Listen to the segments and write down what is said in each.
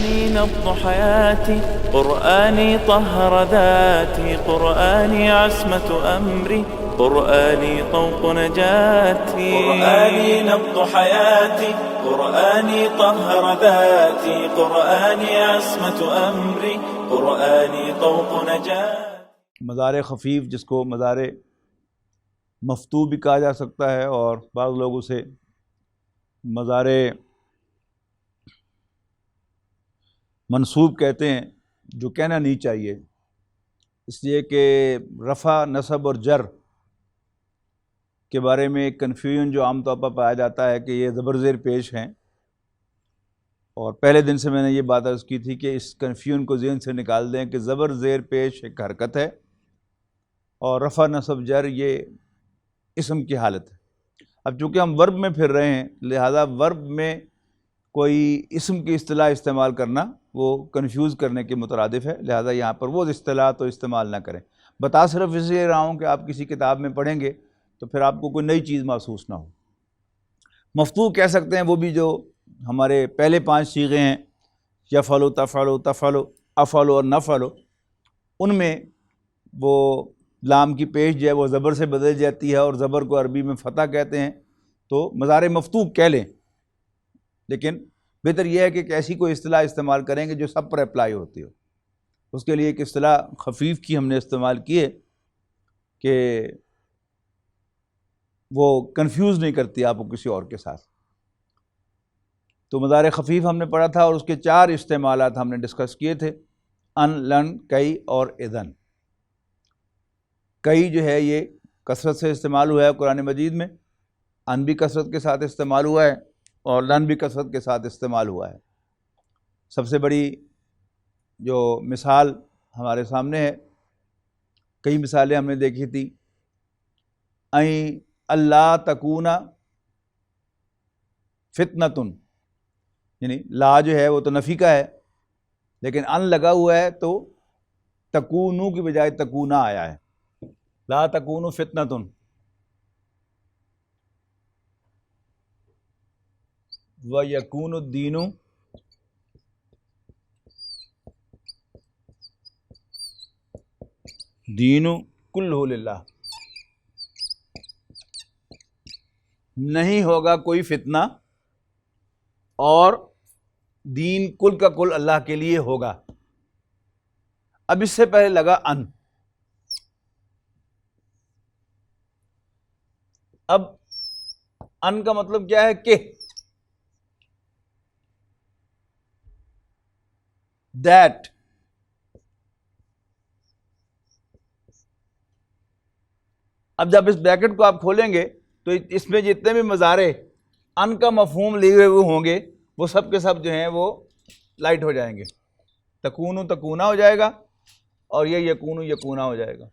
قرآني نبض حياتي، قرآني طهر ذاتي، قرآني عصمة أمري، قرآني طوق نجاتي. قرآني نبض حياتي، قرآني طهر ذاتي، قرآني عصمة أمري، قرآني طوق نجاتي. مزار خفیف، جس کو مزار مفتوح بھی کہا جا سکتا ہے، اور بعض لوگ اسے مزار منصوب کہتے ہیں، جو کہنا نہیں چاہیے، اس لیے کہ رفع، نصب اور جر کے بارے میں ایک کنفیوژن جو عام طور پر پایا جاتا ہے کہ یہ زبر زیر پیش ہیں، اور پہلے دن سے میں نے یہ بات عرض کی تھی کہ اس کنفیوژن کو ذہن سے نکال دیں کہ زبر زیر پیش ایک حرکت ہے، اور رفع، نصب، جر یہ اسم کی حالت ہے. اب چونکہ ہم ورب میں پھر رہے ہیں، لہذا ورب میں کوئی اسم کی اصطلاح استعمال کرنا وہ کنفیوز کرنے کے مترادف ہے، لہذا یہاں پر وہ اصطلاح تو استعمال نہ کریں. بتا صرف اس لیے رہا ہوں کہ آپ کسی کتاب میں پڑھیں گے تو پھر آپ کو کوئی نئی چیز محسوس نہ ہو. مفتوح کہہ سکتے ہیں وہ بھی جو ہمارے پہلے 5 صیغے ہیں، یفعل، تفعل، تفعل، افعل اور نفعل، ان میں وہ لام کی پیش جو ہے وہ زبر سے بدل جاتی ہے، اور زبر کو عربی میں فتح کہتے ہیں، تو مزار مفتوح کہہ لیں، لیکن بہتر یہ ہے کہ ایسی کوئی اصطلاح استعمال کریں گے جو سب پر اپلائی ہوتی ہو. اس کے لیے ایک اصطلاح خفیف کی ہم نے استعمال کی ہے کہ وہ کنفیوز نہیں کرتی آپ کو کسی اور کے ساتھ. تو مزار خفیف ہم نے پڑھا تھا، اور اس کے 4 استعمالات ہم نے ڈسکس کیے تھے، ان، لن، کئی اور اذن. کئی جو ہے یہ کثرت سے استعمال ہوا ہے قرآن مجید میں، ان بھی کثرت کے ساتھ استعمال ہوا ہے، اور لن بھی کثرت کے ساتھ استعمال ہوا ہے. سب سے بڑی جو مثال ہمارے سامنے ہے، کئی مثالیں ہم نے دیکھی تھی، این اللہ تکون فتنۃ، یعنی لا جو ہے وہ تو نفی کا ہے، لیکن ان لگا ہوا ہے تو تکونو کی بجائے تکونا آیا ہے. لا تکونو فتنۃ، وَيَكُونُ الدِّينُ دِينُ كُلُّهُ لِلَّهِ، نہیں ہوگا کوئی فتنہ اور دین کل کا کل اللہ کے لیے ہوگا. اب اس سے پہلے لگا ان. اب ان کا مطلب کیا ہے کہ دیٹ، اب جب اس بریکٹ کو آپ کھولیں گے تو اس میں جتنے بھی مضارع ان کا مفہوم لیے ہوئے ہوں گے وہ سب کے سب جو ہیں وہ لائٹ ہو جائیں گے. تکونو تکونا ہو جائے گا، اور یہ یکونو یکونا ہو جائے گا.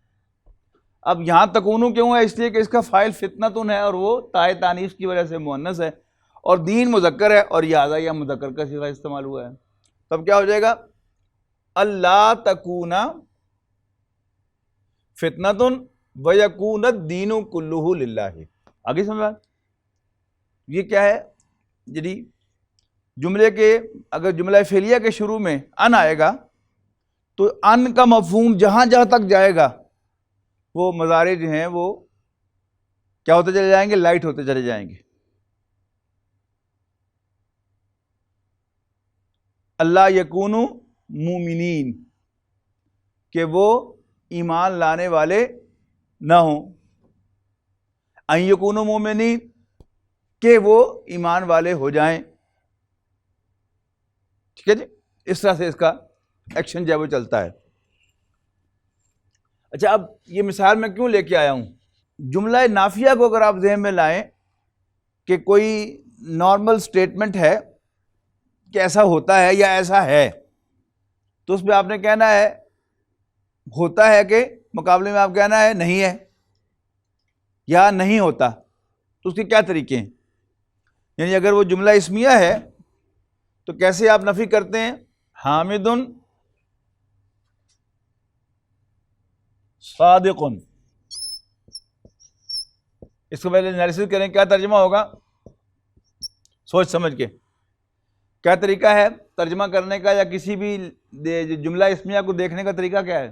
اب یہاں تکونو کیوں ہے؟ اس لیے کہ اس کا فاعل فتنتن ہے، اور وہ تائے تانیث کی وجہ سے مؤنث ہے، اور دین مذکر ہے، اور لہٰذا یہ مذکر کا صیغہ استعمال ہوا ہے. تب کیا ہو جائے گا؟ اللہ تکونا فتنتن ویکون الدین کلہ للہ. آگے سمجھ بات؟ یہ کیا ہے؟ یعنی جملے کے اگر جملہ فعلیہ کے شروع میں ان آئے گا تو ان کا مفہوم جہاں جہاں تک جائے گا وہ مضارع جو ہیں وہ کیا ہوتے چلے جائیں گے؟ لائٹ ہوتے چلے جائیں گے. اللہ یکونو مومنین، کہ وہ ایمان لانے والے نہ ہوں. ان یکونو مومنین، کہ وہ ایمان والے ہو جائیں. ٹھیک ہے جی، اس طرح سے اس کا ایکشن جو ہے وہ چلتا ہے. اچھا، اب یہ مثال میں کیوں لے کے آیا ہوں؟ جملہ نافیہ کو اگر آپ ذہن میں لائیں کہ کوئی نارمل سٹیٹمنٹ ہے کہ ایسا ہوتا ہے یا ایسا ہے، تو اس پہ آپ نے کہنا ہے ہوتا ہے کے مقابلے میں آپ کہنا ہے نہیں ہے یا نہیں ہوتا. تو اس کے کیا طریقے ہیں؟ یعنی اگر وہ جملہ اسمیہ ہے تو کیسے آپ نفی کرتے ہیں؟ حامد صادق. اس کو پہلے انالیسس کریں، کیا ترجمہ ہوگا؟ سوچ سمجھ کے. کیا طریقہ ہے ترجمہ کرنے کا یا کسی بھی جملہ اسمیہ کو دیکھنے کا طریقہ کیا ہے؟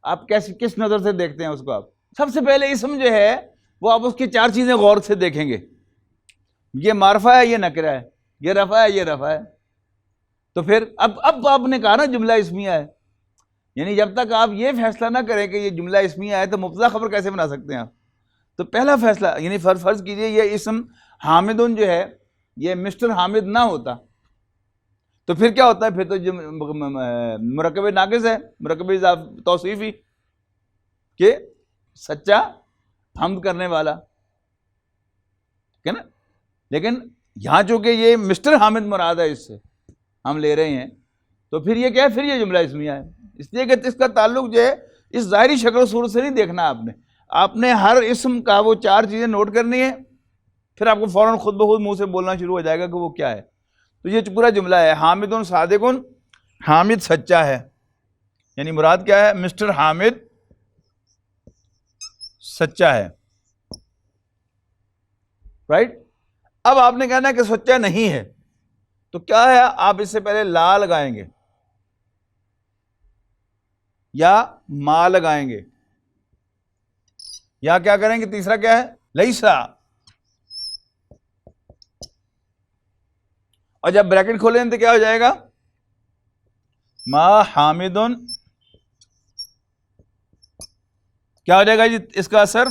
آپ کس نظر سے دیکھتے ہیں اس کو؟ آپ سب سے پہلے اسم جو ہے وہ آپ اس کی 4 چیزیں غور سے دیکھیں گے. یہ معرفہ ہے، یہ نکرہ ہے، یہ رفع ہے، یہ رفع ہے. تو پھر اب آپ نے کہا نا جملہ اسمیہ ہے، یعنی جب تک آپ یہ فیصلہ نہ کریں کہ یہ جملہ اسمیہ ہے تو مبتدا خبر کیسے بنا سکتے ہیں آپ؟ تو پہلا فیصلہ یعنی فرض کیجئے یہ اسم حامدن جو ہے یہ مسٹر حامد نہ ہوتا تو پھر کیا ہوتا ہے؟ پھر تو مرکب ناقص ہے، مرکب توصیفی کہ سچا حمد کرنے والا، ٹھیک ہے نا. لیکن یہاں چونکہ یہ مسٹر حامد مراد ہے، اس سے ہم لے رہے ہیں، تو پھر یہ کیا ہے؟ پھر یہ جملہ اسمیہ ہے. اس لیے کہ اس کا تعلق جو ہے اس ظاہری شکل و صورت سے نہیں دیکھنا. آپ نے ہر اسم کا وہ 4 چیزیں نوٹ کرنی ہے، پھر آپ کو فوراً خود بخود منہ سے بولنا شروع ہو جائے گا کہ وہ کیا ہے. تو یہ پورا جملہ ہے حامد صادق، حامد سچا ہے، یعنی مراد کیا ہے؟ مسٹر حامد سچا ہے، رائٹ. اب آپ نے کہنا ہے کہ سچا نہیں ہے، تو کیا ہے؟ آپ اس سے پہلے لا لگائیں گے یا ما لگائیں گے یا کیا کریں گے؟ تیسرا کیا ہے؟ لیسا. اور جب بریکٹ کھولیں تو کیا ہو جائے گا؟ ما حامدن. کیا ہو جائے گا جی اس کا اثر؟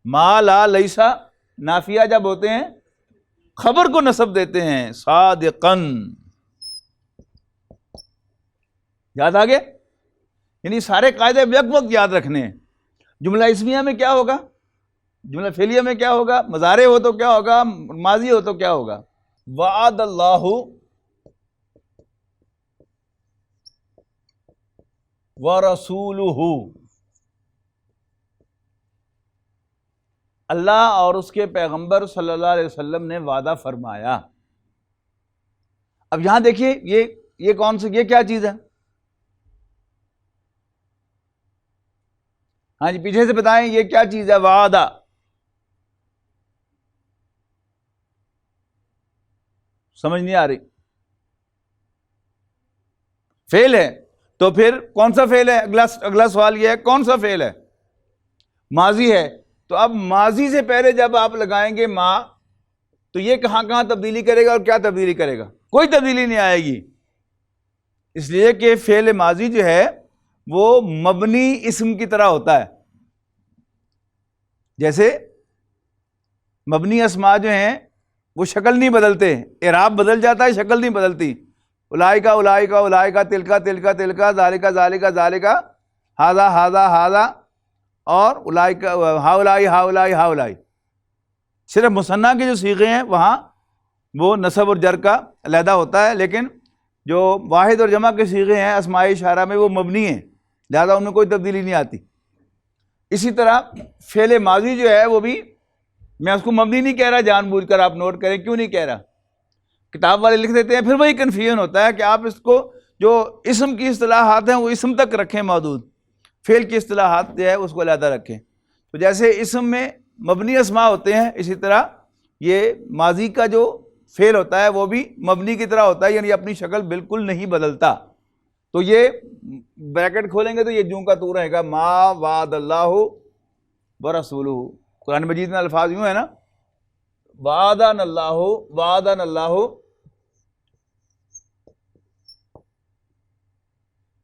ما لا لیسا نافیہ جب ہوتے ہیں خبر کو نسب دیتے ہیں صادقن. یاد آگے؟ یعنی سارے قاعدے یک وقت یاد رکھنے ہیں. جملہ اسمیہ میں کیا ہوگا؟ جملہ فعلیہ میں کیا ہوگا؟ مضارع ہو تو کیا ہوگا؟ ماضی ہو تو کیا ہوگا؟ وعد اللہ ورسولہ، اللہ اور اس کے پیغمبر صلی اللہ علیہ وسلم نے وعدہ فرمایا. اب یہاں دیکھیے یہ کون سی، یہ کیا چیز ہے؟ ہاں جی پیچھے سے بتائیں یہ کیا چیز ہے؟ وعدہ. سمجھ نہیں آ رہی؟ فعل ہے. تو پھر کون سا فعل ہے؟ اگلا سوال یہ ہے کون سا فعل ہے؟ ماضی ہے. تو اب ماضی سے پہلے جب آپ لگائیں گے ما، تو یہ کہاں کہاں تبدیلی کرے گا اور کیا تبدیلی کرے گا؟ کوئی تبدیلی نہیں آئے گی. اس لیے کہ فعل ماضی جو ہے وہ مبنی اسم کی طرح ہوتا ہے. جیسے مبنی اسماء جو ہیں وہ شکل نہیں بدلتے، اعراب بدل جاتا ہے، شکل نہیں بدلتی. اولئک اولئک اولئک، تلک تلک تلک، ذالک ذالک ذالک، ھذا ھذا ھذا، اور اولئک ہؤلاء ہؤلاء ہؤلاء. صرف مثنیٰ کے جو صیغے ہیں وہاں وہ نصب اور جر کا علیحدہ ہوتا ہے، لیکن جو واحد اور جمع کے صیغے ہیں اسماء اشارہ میں وہ مبنی ہیں، لہذا ان میں کوئی تبدیلی نہیں آتی. اسی طرح فعل ماضی جو ہے وہ بھی، میں اس کو مبنی نہیں کہہ رہا، جان بوجھ کر آپ نوٹ کریں کیوں نہیں کہہ رہا، کتاب والے لکھ دیتے ہیں، پھر وہی کنفیوژن ہوتا ہے کہ آپ اس کو جو اسم کی اصطلاحات ہیں وہ اسم تک رکھیں محدود، فعل کی اصطلاحات جو ہے اس کو علیحدہ رکھیں. تو جیسے اسم میں مبنی اسماء ہوتے ہیں، اسی طرح یہ ماضی کا جو فعل ہوتا ہے وہ بھی مبنی کی طرح ہوتا ہے، یعنی اپنی شکل بالکل نہیں بدلتا. تو یہ بریکٹ کھولیں گے تو یہ جوں کا تو رہے گا ما وعد اللہ ورسولہ. قرآن مجید میں الفاظ یوں ہے نا، وعدنا اللہ، وعدنا اللہ.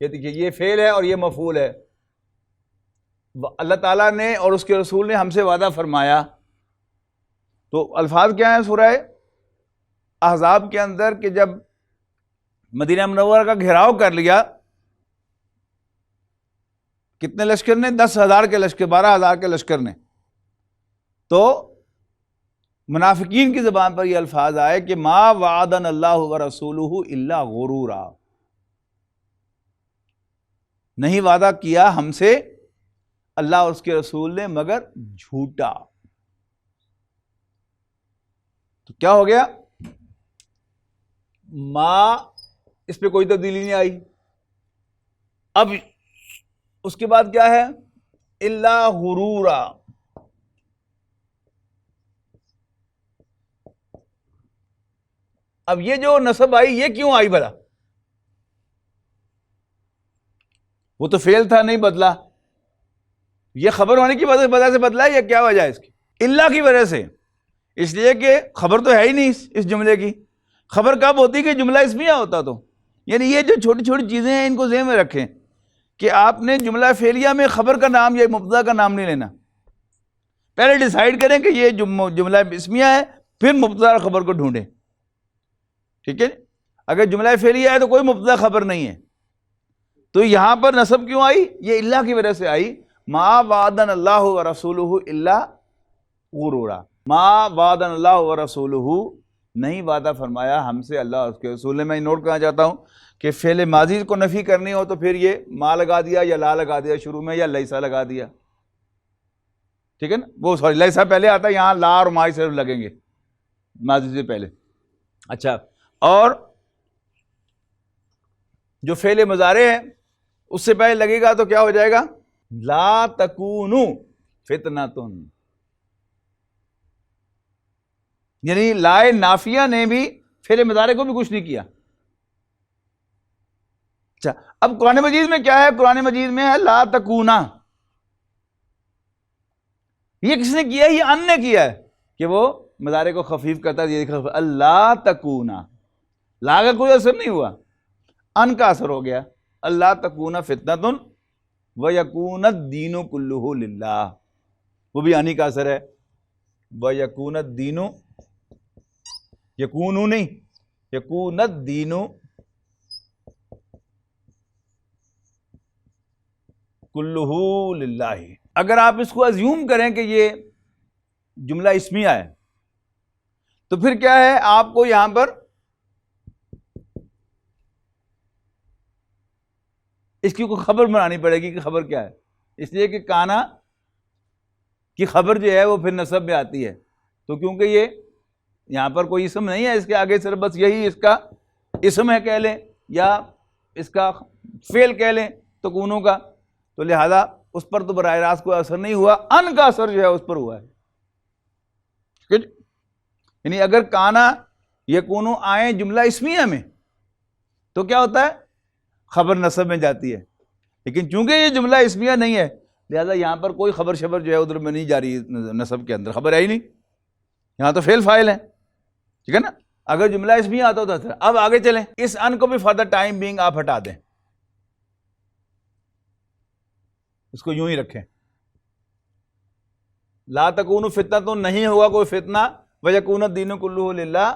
یہ دیکھیے یہ فعل ہے اور یہ مفعول ہے. اللہ تعالیٰ نے اور اس کے رسول نے ہم سے وعدہ فرمایا. تو الفاظ کیا ہیں سورہ احزاب کے اندر کہ جب مدینہ منورہ کا گھیراؤ کر لیا، کتنے لشکر نے؟ 10,000 کے لشکر، 12,000 کے لشکر نے. تو منافقین کی زبان پر یہ الفاظ آئے کہ ما وعدنا اللہ ورسولہ الا غرورا، نہیں وعدہ کیا ہم سے اللہ اور اس کے رسول نے مگر جھوٹا. تو کیا ہو گیا؟ ما اس پہ کوئی تبدیلی نہیں آئی. اب اس کے بعد کیا ہے؟ الا غرورا. اب یہ جو نسب آئی یہ کیوں آئی بھلا؟ وہ تو فعل تھا نہیں بدلا، یہ خبر ہونے کی وجہ سے بدلا ہے یا کیا وجہ ہے اس کی؟ اللہ کی وجہ سے، اس لیے کہ خبر تو ہے ہی نہیں اس جملے کی۔ خبر کب ہوتی کہ جملہ اسمیہ ہوتا تو، یعنی یہ جو چھوٹی چھوٹی چیزیں ہیں ان کو ذہن میں رکھیں کہ آپ نے جملہ فعلیہ میں خبر کا نام یا مبتدا کا نام نہیں لینا، پہلے ڈیسائیڈ کریں کہ یہ جملہ اسمیہ ہے، پھر مبتدا اور خبر کو ڈھونڈیں، ٹھیک ہے؟ اگر جملہ فعلیہ ہے تو کوئی مبتدا خبر نہیں ہے، تو یہاں پر نصب کیوں آئی؟ یہ اللہ کی وجہ سے آئی۔ ما وعدنا اللہ ورسولہ الا غرورا، ما وعدنا اللہ ورسولہ، نہیں وعدہ فرمایا ہم سے اللہ اور اس کے رسول نے۔ میں نوٹ کرنا چاہتا ہوں کہ فعل ماضی کو نفی کرنی ہو تو پھر یہ ما لگا دیا یا لا لگا دیا شروع میں، یا لیسا لگا دیا، ٹھیک ہے نا؟ وہ سوری لیسا پہلے آتا ہے، یہاں لا اور ما ہی صرف لگیں گے ماضی سے پہلے۔ اچھا، اور جو فعل مضارع ہے اس سے پہلے لگے گا تو کیا ہو جائے گا؟ لا تکونوا فتنۃ، یعنی لائے نافیہ نے بھی فعل مضارع کو بھی کچھ نہیں کیا۔ اچھا، اب قرآن مجید میں کیا ہے؟ قرآن مجید میں ہے لا تکونا، یہ کس نے کیا ہے؟ یہ ان نے کیا ہے کہ وہ مضارع کو خفیف کرتا ہے، یہ اللہ تکونا، لا کا کوئی اثر نہیں ہوا، ان کا اثر ہو گیا۔ اللہ تکونا فتنۃ ویکون الدین کلہ للہ، وہ بھی انی کا اثر ہے، ویکون الدین، یکونو نہیں، یکون الدین کلہ للہ۔ اگر آپ اس کو ازیوم کریں کہ یہ جملہ اسمیہ ہے تو پھر کیا ہے؟ آپ کو یہاں پر اس کی کوئی خبر بنانی پڑے گی کہ خبر کیا ہے، اس لیے کہ کانا کی خبر جو ہے وہ پھر نصب میں آتی ہے، تو کیونکہ یہ یہاں پر کوئی اسم نہیں ہے، اس کے آگے صرف بس یہی اس کا اسم ہے کہہ لیں، یا اس کا فعل کہہ لیں تکونو کا، تو لہذا اس پر تو براہ راست کوئی اثر نہیں ہوا، ان کا اثر جو ہے اس پر ہوا ہے، ٹھیک ہے؟ یعنی اگر کانا یکونو آئیں جملہ اسمیہ میں تو کیا ہوتا ہے؟ خبر نصب میں جاتی ہے، لیکن چونکہ یہ جملہ اسمیہ نہیں ہے لہذا یہاں پر کوئی خبر شبر جو ہے ادھر میں نہیں جاری، نصب کے اندر خبر ہے ہی نہیں، یہاں تو فعل فاعل ہے، ٹھیک ہے نا؟ اگر جملہ اسمیہ آتا ہوتا تھا۔ اب آگے چلیں، اس ان کو بھی فار دا ٹائم بینگ آپ ہٹا دیں، اس کو یوں ہی رکھیں، لا تکون فتنۃ، نہیں ہوگا کوئی فتنہ، ویکون الدین کلہ للہ،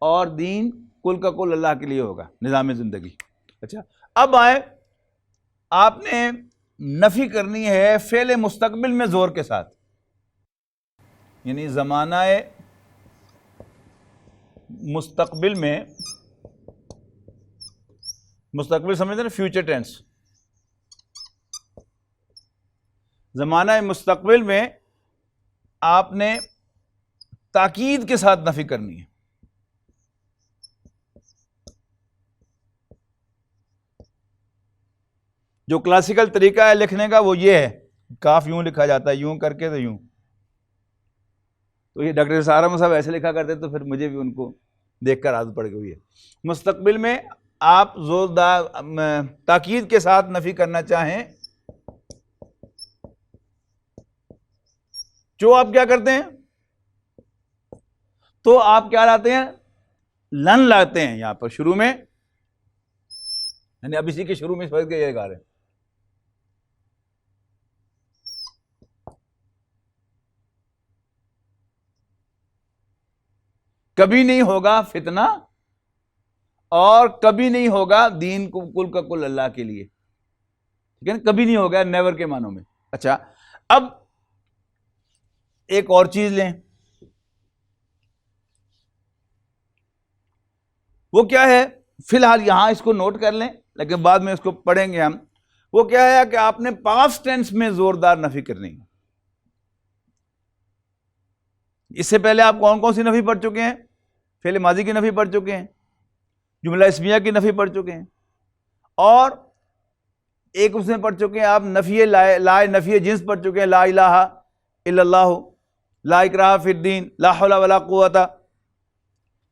اور دین کل کا کل اللہ کے لیے ہوگا، نظام زندگی۔ اچھا، اب آئے، آپ نے نفی کرنی ہے فعل مستقبل میں زور کے ساتھ، یعنی زمانہ مستقبل میں، مستقبل سمجھتے ہیں فیوچر ٹینس، زمانہ مستقبل میں آپ نے تاکید کے ساتھ نفی کرنی ہے۔ جو کلاسیکل طریقہ ہے لکھنے کا وہ یہ ہے، کاف یوں لکھا جاتا ہے، یوں کر کے تو یوں، تو یہ ڈاکٹر سہارا صاحب ایسے لکھا کرتے تو پھر مجھے بھی ان کو دیکھ کر عادت پڑ گئی ہے۔ مستقبل میں آپ زوردار تاکید کے ساتھ نفی کرنا چاہیں جو آپ کیا کرتے ہیں؟ تو آپ کیا لاتے ہیں؟ لن لاتے ہیں یہاں پر شروع میں، یعنی اب اسی کے شروع میں سمجھ کے یہ گا رہے ہیں، کبھی نہیں ہوگا فتنہ اور کبھی نہیں ہوگا دین کو کل کا کل اللہ کے لیے، ٹھیک ہے نا؟ کبھی نہیں ہوگا نیور کے معنوں میں۔ اچھا، اب ایک اور چیز لیں، وہ کیا ہے؟ فی الحال یہاں اس کو نوٹ کر لیں لیکن بعد میں اس کو پڑھیں گے ہم۔ وہ کیا ہے کہ آپ نے پاسٹ ٹینس میں زوردار نفی کرنی ہے۔ اس سے پہلے آپ کون کون سی نفی پڑھ چکے ہیں؟ فعل ماضی کی نفی پڑھ چکے ہیں، جملہ اسمیہ کی نفی پڑھ چکے ہیں، اور ایک اس میں پڑھ چکے ہیں آپ نفی لا نفی جنس پڑھ چکے ہیں، لا الہ الا اللہ، لا اکراہ فی الدین، لا حول ولا قوت۔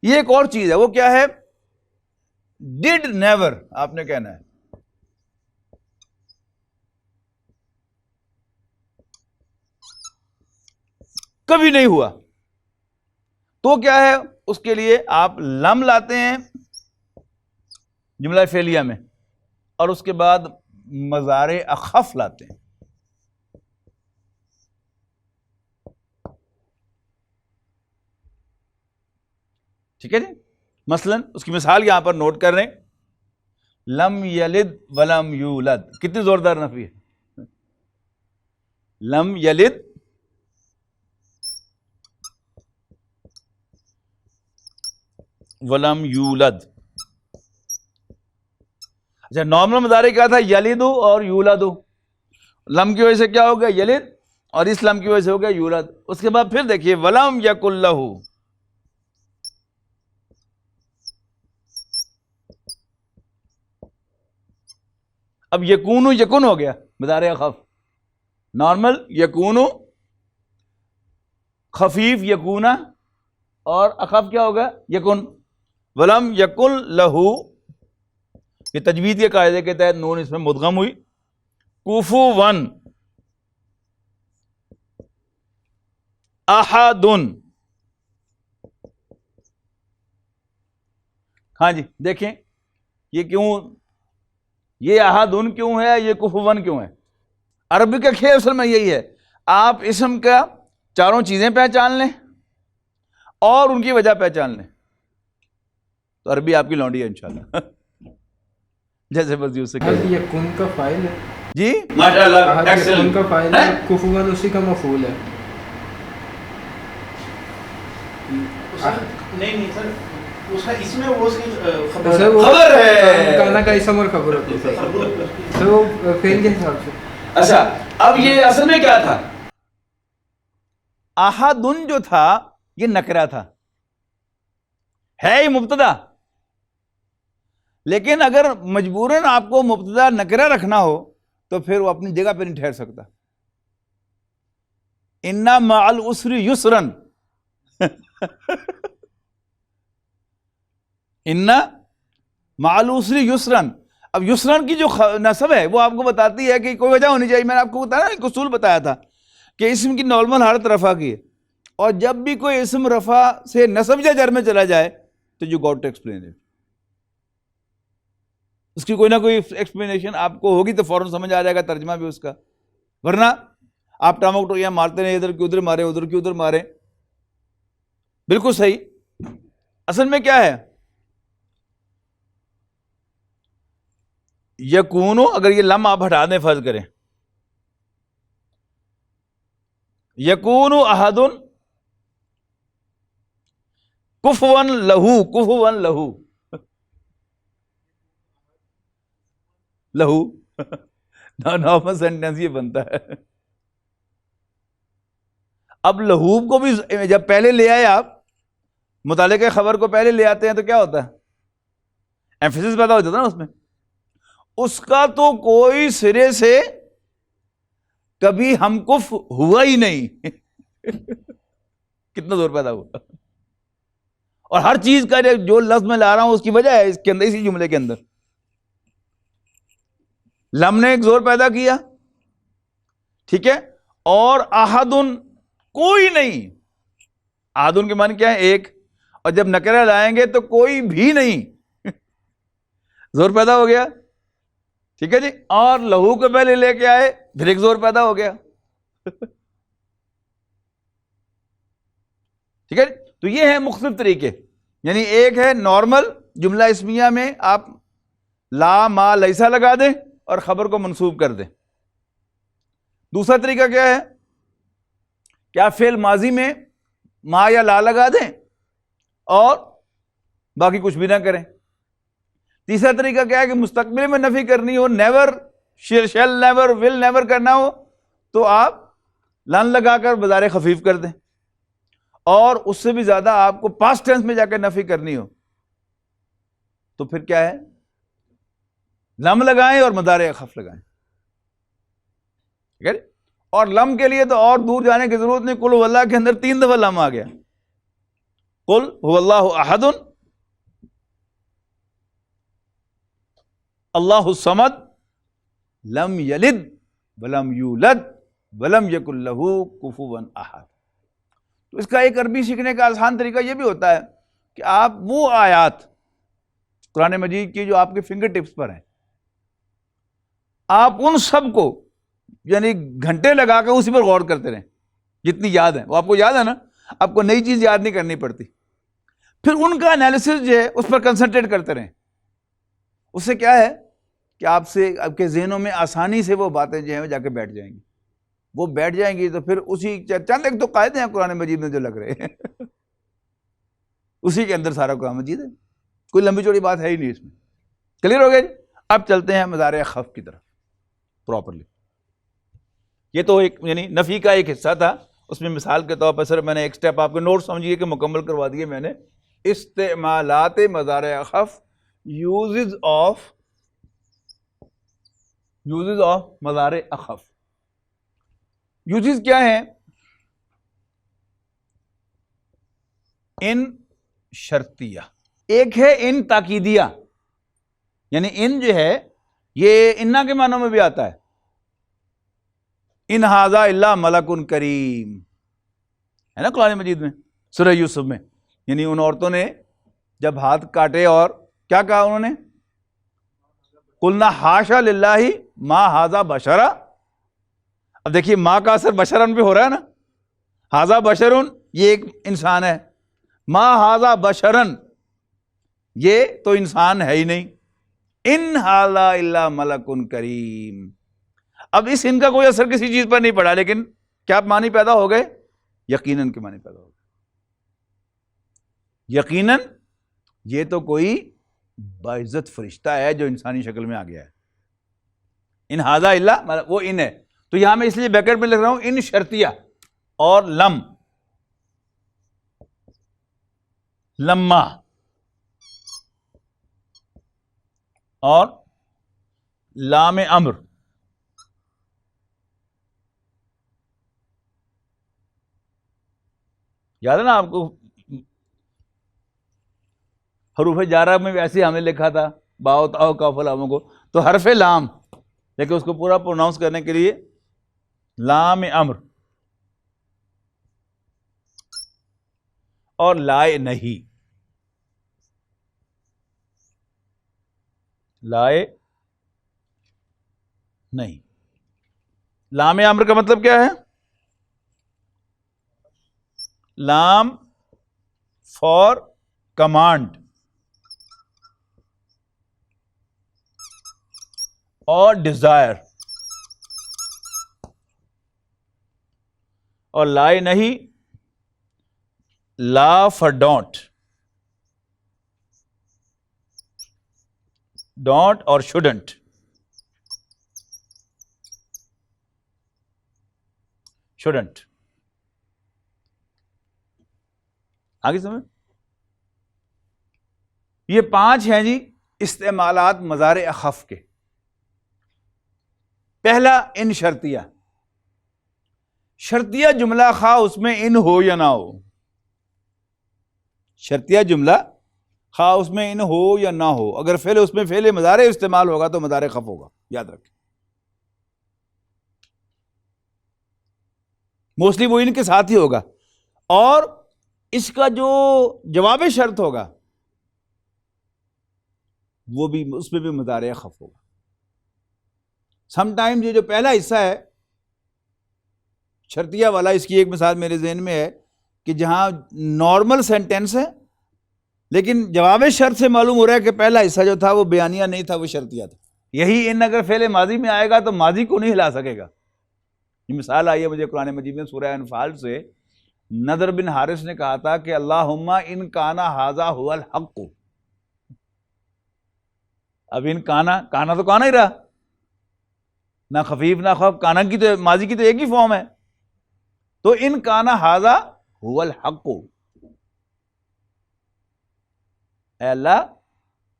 یہ ایک اور چیز ہے، وہ کیا ہے؟ ڈڈ نیور آپ نے کہنا ہے. کبھی نہیں ہوا. تو کیا ہے اس کے لیے؟ آپ لم لاتے ہیں جملہ فعلیہ میں، اور اس کے بعد مضارع اخف لاتے ہیں. ٹھیک ہے جی. مثلا اس کی مثال یہاں پر نوٹ کر رہے ہیں، لم یلد ولم یولد. کتنی زوردار نفی ہے. لم یلد ولم یولد. اچھا، نارمل مضارع کیا تھا؟ یلدو اور یولدو. لم کی وجہ سے کیا ہو گیا؟ یلد. اور اس لم کی وجہ سے ہو گیا یولد. اس کے بعد پھر دیکھیے ولم یکن لہ. اب یکونو یکن ہو گیا مضارع اخف. نارمل یکونو، خفیف یکونا، اور اخف کیا ہوگا؟ یکن. ولم یکن لہو، یہ تجوید کے قاعدے کے تحت نون اس میں مدغم ہوئی. کفوا احد. ہاں جی دیکھیں یہ کیوں، یہ احدن کیوں ہے، یہ کفوا کیوں ہے؟ عربی کا کھیل اصل میں یہی ہے، آپ اسم کا چاروں چیزیں پہچان لیں اور ان کی وجہ پہچان لیں تو عربی آپ کی لونڈی ہے انشاءاللہ. جیسے بس یوں سے یہ کن کا فاعل ہے جی ماشاءاللہ کن ایکسلنٹ. کا فاعل ہے، کفوا اسی کا مفعول ہے. نہیں سر، اس کا اس میں وہ خبر ہے، کانا کا اسم اور خبر ہوتی ہے سر، وہ فعل کے حساب سے. اچھا اب یہ اصل میں کیا تھا؟ احدن جو تھا یہ نکرہ تھا، ہے یہ مبتدا، لیکن اگر مجبوراً آپ کو مبتدا نکرہ رکھنا ہو تو پھر وہ اپنی جگہ پہ نہیں ٹھہر سکتا. ان مع العسر یسرا. ان مع العسر یسرا. اب یسرن کی جو نصب ہے وہ آپ کو بتاتی ہے کہ کوئی وجہ ہونی چاہیے. میں نے آپ کو بتایا ایک اصول بتایا تھا کہ اسم کی نارمل حالت رفع کی ہے، اور جب بھی کوئی اسم رفع سے نصب یا جر میں چلا جائے تو you got to explain it. اس کی کوئی نہ کوئی ایکسپلینیشن آپ کو ہوگی تو فوراً سمجھ آ جائے گا ترجمہ بھی اس کا. ورنہ آپ ٹامک ٹوکیاں مارتے رہے، ادھر کی ادھر مارے، ادھر کی ادھر مارے. بالکل صحیح. اصل میں کیا ہے؟ یکونو، اگر یہ لم آپ ہٹا دیں فرض کریں، یکونو احدن کفوا لہو. کفوا لہو، لہو نارمل سینٹینس یہ بنتا ہے. اب لہو کو بھی جب پہلے لے آئے آپ متعلقہ خبر کو پہلے لے آتے ہیں تو کیا ہوتا ہے؟ ایمفیسس پیدا ہو جاتا ہے نا اس میں. اس کا تو کوئی سرے سے کبھی ہم کف ہوا ہی نہیں. کتنا زور پیدا ہوا. اور ہر چیز کا جو لفظ میں لا رہا ہوں اس کی وجہ ہے اس کے اندر، اسی جملے کے اندر لم نے ایک زور پیدا کیا، ٹھیک ہے، اور احدن کوئی نہیں. احدن کے معنی کیا ہے؟ ایک. اور جب نکرہ لائیں گے تو کوئی بھی نہیں، زور پیدا ہو گیا. ٹھیک ہے جی. اور لہو کو پہلے لے کے آئے پھر ایک زور پیدا ہو گیا. ٹھیک ہے. تو یہ ہے مختلف طریقے. یعنی ایک ہے نارمل جملہ اسمیہ میں آپ لا ما لیسا لگا دیں اور خبر کو منسوب کر دیں. دوسرا طریقہ کیا ہے؟ کیا فعل ماضی میں ما یا لا لگا دیں اور باقی کچھ بھی نہ کریں. تیسرا طریقہ کیا ہے کہ مستقبل میں نفی کرنی ہو، never, shall never, will never کرنا ہو تو آپ لن لگا کر مضارع خفیف کر دیں. اور اس سے بھی زیادہ آپ کو پاسٹ ٹینس میں جا کے نفی کرنی ہو تو پھر کیا ہے؟ لم لگائیں اور مضارع خف لگائیں. ٹھیک ہے. اور لم کے لیے تو اور دور جانے کی ضرورت نہیں، قل ہو اللہ کے اندر 3 دفعہ لم آ گیا. قل هو اللہ احد اللہ الصمد لم یلد ولم یولد ولم یکن لہ کفوا احد. تو اس کا ایک عربی سیکھنے کا آسان طریقہ یہ بھی ہوتا ہے کہ آپ وہ آیات قرآن مجید کی جو آپ کے فنگر ٹپس پر ہیں، آپ ان سب کو یعنی گھنٹے لگا کے اسی پر غور کرتے رہیں جتنی یاد ہیں. وہ آپ کو یاد ہے نا، آپ کو نئی چیز یاد نہیں کرنی پڑتی. پھر ان کا انالیسس جو ہے اس پر کنسنٹریٹ کرتے رہیں. اس سے کیا ہے کہ آپ کے ذہنوں میں آسانی سے وہ باتیں جو ہیں وہ جا کے بیٹھ جائیں گی. وہ بیٹھ جائیں گی تو پھر اسی چند ایک تو قاعدے ہیں قرآن مجید میں جو لگ رہے ہیں اسی کے اندر سارا قرآن مجید ہے. کوئی لمبی چوڑی بات ہے ہی نہیں اس میں. کلیئر ہو گیا جی؟ اب چلتے ہیں مضارع خف کی طرف پراپرلی. یہ تو ایک یعنی نفی کا ایک حصہ تھا، اس میں مثال کے طور پر صرف میں نے ایک سٹیپ آپ کے نوٹ سمجھیے کہ مکمل کروا دیے میں نے. استعمالات مضارع خف، یوزز آف مضارع خف. یوزز کیا ہیں؟ ان شرطیہ، ایک ہے ان تاکیدیہ، یعنی ان جو ہے یہ انا کے معنوں میں بھی آتا ہے. ان ھذا الا ملک کریم ہے نا قرآن مجید میں سورہ یوسف میں. یعنی ان عورتوں نے جب ہاتھ کاٹے اور کیا کہا انہوں نے؟ قلنا حاشا للہ ما ھذا بشرا. اب دیکھیے ماں کا اثر بشرن پہ ہو رہا ہے نا. ھذا بشرن یہ ایک انسان ہے، ما ھذا بشرن یہ تو انسان ہے ہی نہیں. ان ھذا الا ملک کریم. اب اس ان کا کوئی اثر کسی چیز پر نہیں پڑا، لیکن کیا معنی پیدا ہو گئے؟ یقیناً کے معنی پیدا ہو گئے. یقیناً یہ تو کوئی باعزت فرشتہ ہے جو انسانی شکل میں آ گیا ہے. ان ھذا الا وہ ان ہے. تو یہاں میں اس لیے بیکٹ میں لکھ رہا ہوں ان شرطیہ اور لما اور لام امر. یاد ہے نا آپ کو حروف جارہ میں بھی ایسے ہم نے لکھا تھا باؤ تاؤ کاف لاموں کو، تو حرف لام، لیکن اس کو پورا پروناؤنس کرنے کے لیے لام امر اور لائے نہیں. لائے نہیں. لام امر کا مطلب کیا ہے؟ لام فار کمانڈ اور ڈیزائر، اور لائے نہیں لا فار ڈونٹ اور شوڈنٹ. آگے سمجھ. یہ 5 ہیں جی استعمالات مضارع خف کے. پہلا ان شرطیہ. شرطیہ جملہ خواہ اس میں ان ہو یا نہ ہو. شرطیہ جملہ خواہ اس میں ان ہو یا نہ ہو، اگر فعل اس میں فعل مضارع استعمال ہوگا تو مضارع خف ہوگا. یاد رکھیں موسٹلی وہ ان کے ساتھ ہی ہوگا. اور اس کا جو جواب شرط ہوگا وہ بھی اس میں بھی مضارع خف ہوگا. سم ٹائم یہ جو پہلا حصہ ہے شرطیہ والا، اس کی ایک مثال میرے ذہن میں ہے کہ جہاں نارمل سینٹینس ہے لیکن جواب شرط سے معلوم ہو رہا ہے کہ پہلا حصہ جو تھا وہ بیانیہ نہیں تھا، وہ شرطیہ تھا. یہی ان اگر فعل ماضی میں آئے گا تو ماضی کو نہیں ہلا سکے گا. یہ مثال آئی ہے مجھے قرآن مجید میں سورہ انفال سے. نضر بن حارث نے کہا تھا کہ اللہم ان کانا ھذا ھو الحق. اب ان کانا تو کانا ہی رہا، نہ خفیف نہ خف. کانا کی تو ماضی کی تو ایک ہی فارم ہے. تو ان کانا ھذا ھو الحق، اے اللہ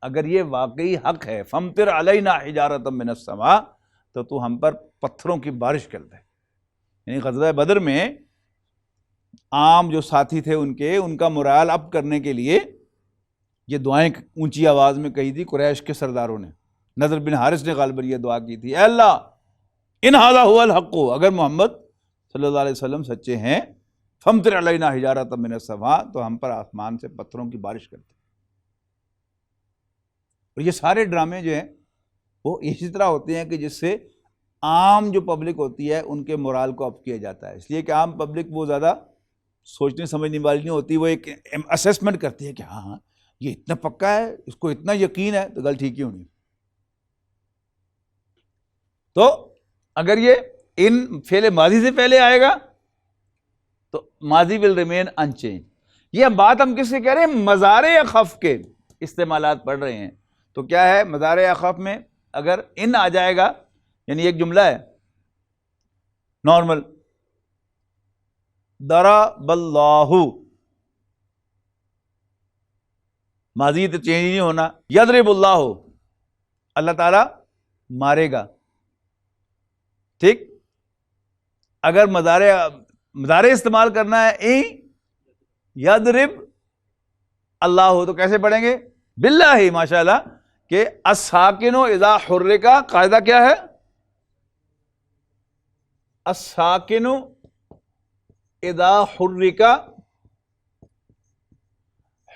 اگر یہ واقعی حق ہے فامطر علینا حجارۃ من السماء، تو ہم پر پتھروں کی بارش کر دے. یعنی غزوہ بدر میں عام جو ساتھی تھے ان کا morale اپ کرنے کے لیے یہ دعائیں اونچی آواز میں کہی تھی قریش کے سرداروں نے. نضر بن حارث نے غالباً یہ دعا کی تھی, اے اللہ ان ھذا ھو الحق, اگر محمد صلی اللہ علیہ وسلم سچے ہیں, فامطر علینا حجارۃ من السماء, تو ہم پر آسمان سے پتھروں کی بارش کرتے. اور یہ سارے ڈرامے جو ہیں وہ اسی طرح ہوتے ہیں کہ جس سے عام جو پبلک ہوتی ہے ان کے مورال کو اپ کیا جاتا ہے. اس لیے کہ عام پبلک وہ زیادہ سوچنے سمجھنے والی نہیں ہوتی, وہ ایک اسیسمنٹ کرتی ہے کہ ہاں یہ اتنا پکا ہے, اس کو اتنا یقین ہے, تو گل ٹھیک ہی ہونی. تو اگر یہ ان فعل ماضی سے پہلے آئے گا تو ماضی ول ریمین ان چینج. یہ بات ہم کس سے کہہ رہے ہیں؟ مضارع اخف کے استعمالات پڑھ رہے ہیں. تو کیا ہے مضارع اخف میں اگر ان آ جائے گا, یعنی ایک جملہ ہے نارمل, ضرب اللہ, ماضی تو چینج نہیں ہونا, یضرب اللہ, اللہ تعالی مارے گا. ٹھیک, اگر مضارع استعمال کرنا ہے یضرب اللہ ہو تو کیسے پڑھیں گے؟ باللہ. ماشاء اللہ, کہ الساکن اذا حرک, قاعدہ کیا ہے؟ الساکن اذا حرک,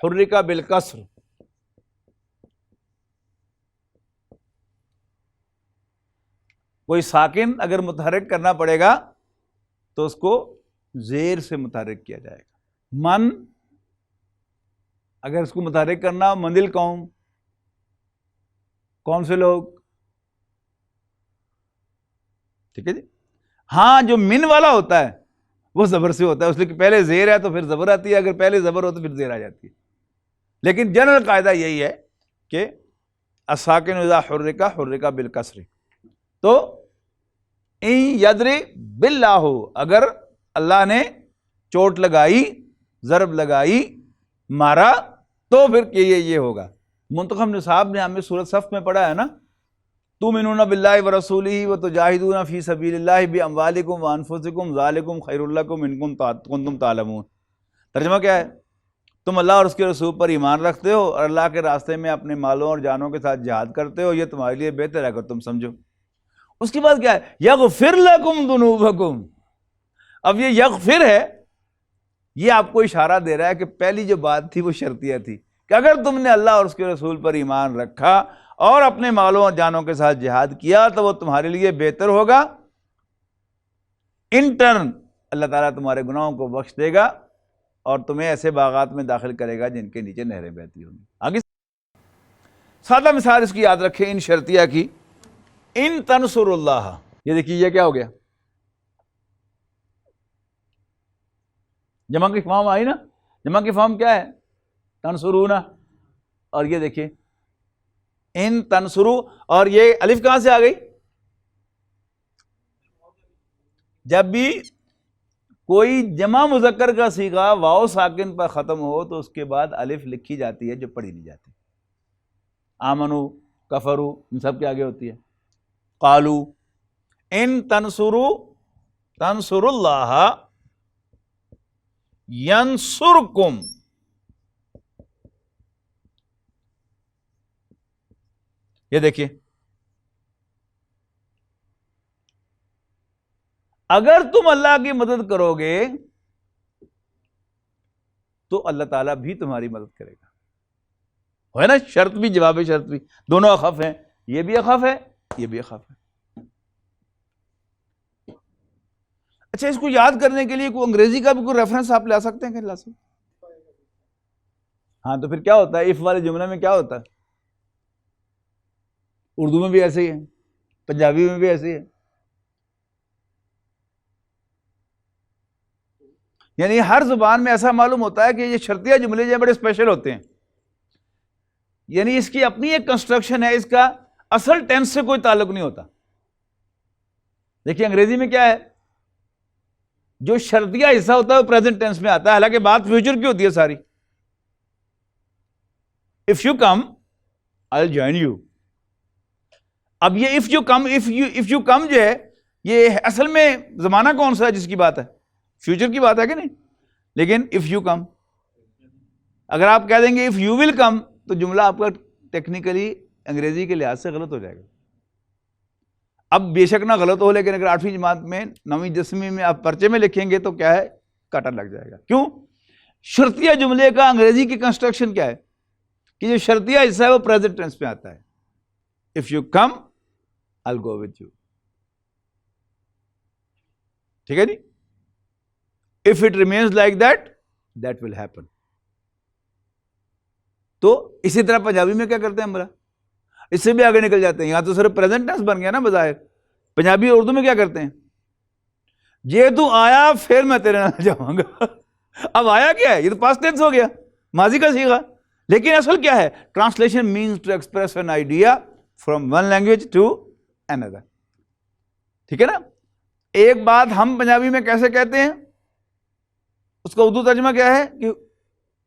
حرک بالکسر. کوئی ساکن اگر متحرک کرنا پڑے گا تو اس کو زیر سے متحرک کیا جائے گا. من, اگر اس کو متحرک کرنا, من القوم, کون سے لوگ, ٹھیک ہے جی. ہاں جو من والا ہوتا ہے وہ زبر سے ہوتا ہے, اس لیے کہ پہلے زیر ہے تو پھر زبر آتی ہے, اگر پہلے زبر ہو تو پھر زیر آ جاتی ہے. لیکن جنرل قاعدہ یہی ہے کہ الساکن اذا حرک حرک بالکسر. تو ان یضرب باللہ, اگر اللہ نے چوٹ لگائی, ضرب لگائی, مارا, تو پھر یہ ہوگا. منتخب نصاب نے ہمیں سورۃ صف میں پڑھا ہے نا, تؤمنون باللہ ورسولہ وتجاہدون فی سبیل اللہ باموالکم وانفسکم ذالکم خیر لکم ان کنتم تعلمون. ترجمہ کیا ہے؟ تم اللہ اور اس کے رسول پر ایمان رکھتے ہو اور اللہ کے راستے میں اپنے مالوں اور جانوں کے ساتھ جہاد کرتے ہو, یہ تمہارے لیے بہتر ہے اگر تم سمجھو. اس کے بعد کیا ہے؟ یغفر لکم ذنوبکم. اب یہ یغفر ہے, یہ آپ کو اشارہ دے رہا ہے کہ پہلی جو بات تھی وہ شرطیہ تھی کہ اگر تم نے اللہ اور اس کے رسول پر ایمان رکھا اور اپنے مالوں اور جانوں کے ساتھ جہاد کیا تو وہ تمہارے لیے بہتر ہوگا. ان ٹرن اللہ تعالیٰ تمہارے گناہوں کو بخش دے گا اور تمہیں ایسے باغات میں داخل کرے گا جن کے نیچے نہریں بہتی ہوں گی. آگے سادہ مثال اس کی یاد رکھیں ان شرطیہ کی, ان تنصر اللہ. یہ دیکھیے یہ کیا ہو گیا, جمع کی فارم آئی نا, جمع کی فارم کیا ہے؟ تنصرون. اور یہ دیکھیے ان تنصرو, اور یہ الف کہاں سے آ گئی؟ جب بھی کوئی جمع مذکر کا صیغہ واو ساکن پر ختم ہو تو اس کے بعد الف لکھی جاتی ہے جو پڑھی نہیں جاتی. آمنو, کفرو, ان سب کے آگے ہوتی ہے. قالو ان تنصرو تنصر اللہ ینصرکم. یہ دیکھیے اگر تم اللہ کی مدد کرو گے تو اللہ تعالیٰ بھی تمہاری مدد کرے گا. ہے نا, شرط بھی جواب شرط بھی, دونوں اخف ہیں, یہ بھی اخف ہے یہ بھی اخف ہے. اچھا, اس کو یاد کرنے کے لیے کوئی انگریزی کا بھی کوئی ریفرنس آپ لا سکتے ہیں کہ لا سکتے؟ ہاں, تو پھر کیا ہوتا ہے اف والے جملے میں, کیا ہوتا ہے؟ اردو میں بھی ایسے ہی ہے, پنجابی میں بھی ایسے ہی ہے. یعنی ہر زبان میں ایسا معلوم ہوتا ہے کہ یہ شرطیہ جملے جو بڑے اسپیشل ہوتے ہیں, یعنی اس کی اپنی ایک کنسٹرکشن ہے, اس کا اصل ٹینس سے کوئی تعلق نہیں ہوتا. دیکھیے انگریزی میں کیا ہے, جو شرطیہ حصہ ہوتا ہے وہ پریزنٹ ٹینس میں آتا ہے, حالانکہ بات فیوچر کی ہوتی ہے ساری. If you come I will join you. اب یہ اف یو کم جو ہے یہ اصل میں زمانہ کون سا ہے جس کی بات ہے؟ فیوچر کی بات ہے کہ نہیں؟ لیکن اف یو کم، اگر آپ کہہ دیں گے اف یو ول کم تو جملہ آپ کا ٹیکنیکلی انگریزی کے لحاظ سے غلط ہو جائے گا. اب بے شک نہ غلط ہو، لیکن اگر 8ویں جماعت میں 9ویں 10ویں میں آپ پرچے میں لکھیں گے تو کیا ہے، کاٹا لگ جائے گا. کیوں؟ شرطیہ جملے کا انگریزی کی کنسٹرکشن کیا ہے کہ جو شرطیہ حصہ ہے وہ پریزنٹ ٹینس میں آتا ہے. If you come I will go with you. ٹھیک ہے جی. If it remains like that that will happen. تو اسی طرح پنجابی میں کیا کرتے ہیں ہم بڑا، اس سے بھی آگے نکل جاتے ہیں. یہاں تو صرف پریزنٹ ٹینس بن گیا نا بظاہر. پنجابی اور اردو میں کیا کرتے ہیں، یہ تو آیا پھر میں تیرے نال جاؤں گا. اب آیا کیا ہے، یہ تو پاسٹ ٹینس ہو گیا، ماضی کا صیغہ. لیکن اصل کیا ہے، translation means to express an idea from one language to another. ٹھیک ہے نا. ایک بات ہم پنجابی میں کیسے کہتے ہیں، اس کا اردو ترجمہ کیا ہے کہ